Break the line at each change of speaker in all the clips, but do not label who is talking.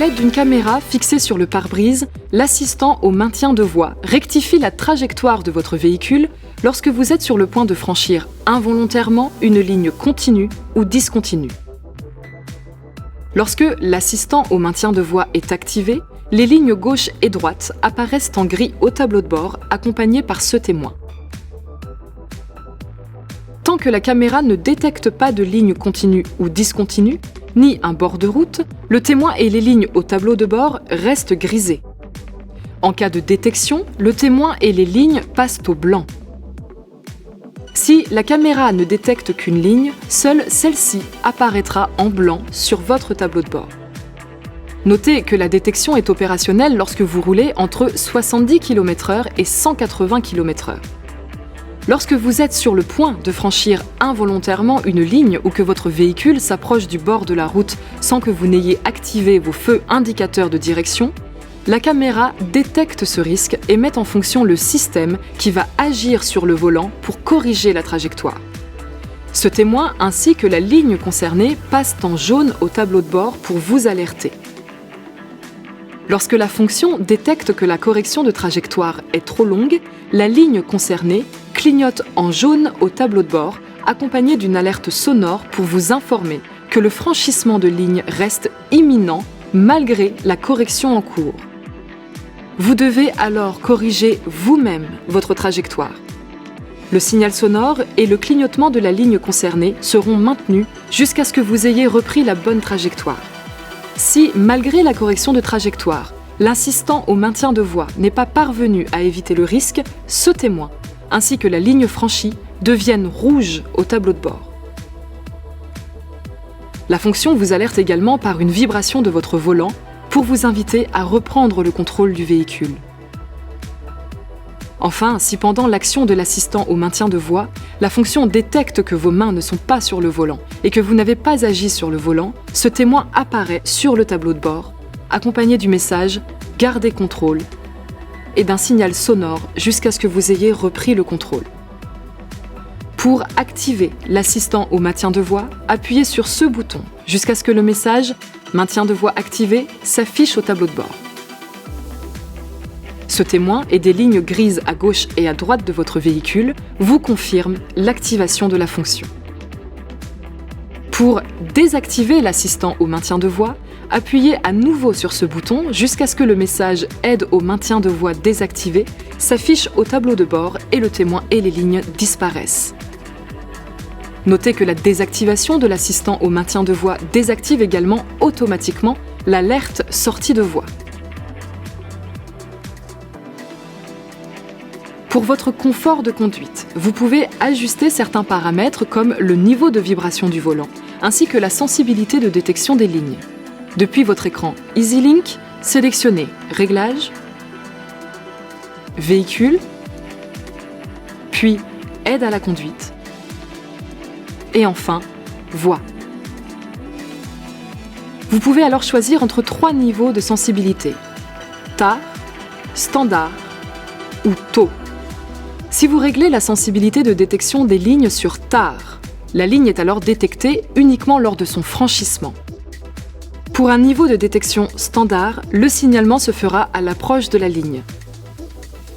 l'aide d'une caméra fixée sur le pare-brise, l'assistant au maintien de voie rectifie la trajectoire de votre véhicule lorsque vous êtes sur le point de franchir involontairement une ligne continue ou discontinue. Lorsque l'assistant au maintien de voie est activé, les lignes gauche et droite apparaissent en gris au tableau de bord, accompagnées par ce témoin. Tant que la caméra ne détecte pas de ligne continue ou discontinue, ni un bord de route, le témoin et les lignes au tableau de bord restent grisés. En cas de détection, le témoin et les lignes passent au blanc. Si la caméra ne détecte qu'une ligne, seule celle-ci apparaîtra en blanc sur votre tableau de bord. Notez que la détection est opérationnelle lorsque vous roulez entre 70 km/h et 180 km/h. Lorsque vous êtes sur le point de franchir involontairement une ligne ou que votre véhicule s'approche du bord de la route sans que vous n'ayez activé vos feux indicateurs de direction, la caméra détecte ce risque et met en fonction le système qui va agir sur le volant pour corriger la trajectoire. Ce témoin ainsi que la ligne concernée passent en jaune au tableau de bord pour vous alerter. Lorsque la fonction détecte que la correction de trajectoire est trop longue, la ligne concernée clignote en jaune au tableau de bord, accompagnée d'une alerte sonore pour vous informer que le franchissement de ligne reste imminent malgré la correction en cours. Vous devez alors corriger vous-même votre trajectoire. Le signal sonore et le clignotement de la ligne concernée seront maintenus jusqu'à ce que vous ayez repris la bonne trajectoire. Si, malgré la correction de trajectoire, l'assistant au maintien de voie n'est pas parvenu à éviter le risque, ce témoin, ainsi que la ligne franchie, deviennent rouges au tableau de bord. La fonction vous alerte également par une vibration de votre volant pour vous inviter à reprendre le contrôle du véhicule. Enfin, si pendant l'action de l'assistant au maintien de voie, la fonction détecte que vos mains ne sont pas sur le volant et que vous n'avez pas agi sur le volant, ce témoin apparaît sur le tableau de bord, accompagné du message « Gardez contrôle » et d'un signal sonore jusqu'à ce que vous ayez repris le contrôle. Pour activer l'assistant au maintien de voie, appuyez sur ce bouton jusqu'à ce que le message « Maintien de voie activé » s'affiche au tableau de bord. Ce témoin et des lignes grises à gauche et à droite de votre véhicule vous confirment l'activation de la fonction. Pour désactiver l'assistant au maintien de voie, appuyez à nouveau sur ce bouton jusqu'à ce que le message « Aide au maintien de voie désactivé » s'affiche au tableau de bord et le témoin et les lignes disparaissent. Notez que la désactivation de l'assistant au maintien de voie désactive également automatiquement l'alerte sortie de voie. Pour votre confort de conduite, vous pouvez ajuster certains paramètres comme le niveau de vibration du volant, ainsi que la sensibilité de détection des lignes. Depuis votre écran EasyLink, sélectionnez Réglages, Véhicule, puis Aide à la conduite, et enfin Voix. Vous pouvez alors choisir entre 3 niveaux de sensibilité, TAR, Standard ou Taux. Si vous réglez la sensibilité de détection des lignes sur TAR, la ligne est alors détectée uniquement lors de son franchissement. Pour un niveau de détection standard, le signalement se fera à l'approche de la ligne.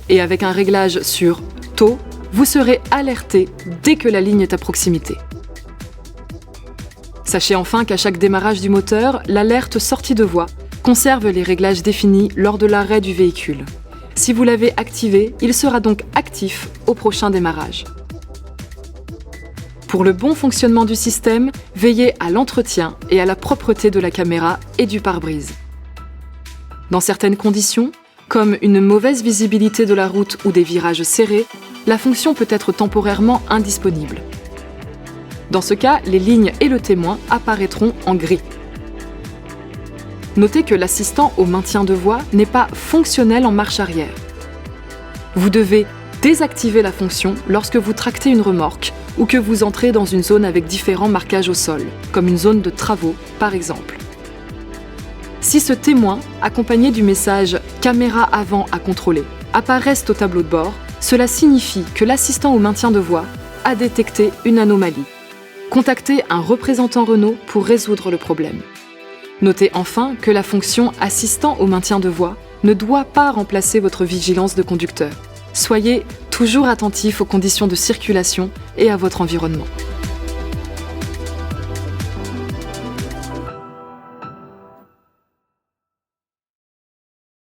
Et avec un réglage sur Taux, vous serez alerté dès que la ligne est à proximité. Sachez enfin qu'à chaque démarrage du moteur, l'alerte sortie de voie conserve les réglages définis lors de l'arrêt du véhicule. Si vous l'avez activé, il sera donc actif au prochain démarrage. Pour le bon fonctionnement du système, veillez à l'entretien et à la propreté de la caméra et du pare-brise. Dans certaines conditions, comme une mauvaise visibilité de la route ou des virages serrés, la fonction peut être temporairement indisponible. Dans ce cas, les lignes et le témoin apparaîtront en gris. Notez que l'assistant au maintien de voie n'est pas fonctionnel en marche arrière. Vous devez désactiver la fonction lorsque vous tractez une remorque ou que vous entrez dans une zone avec différents marquages au sol, comme une zone de travaux par exemple. Si ce témoin, accompagné du message « Caméra avant à contrôler » apparaissent au tableau de bord, cela signifie que l'assistant au maintien de voie a détecté une anomalie. Contactez un représentant Renault pour résoudre le problème. Notez enfin que la fonction assistant au maintien de voie ne doit pas remplacer votre vigilance de conducteur. Soyez toujours attentif aux conditions de circulation et à votre environnement.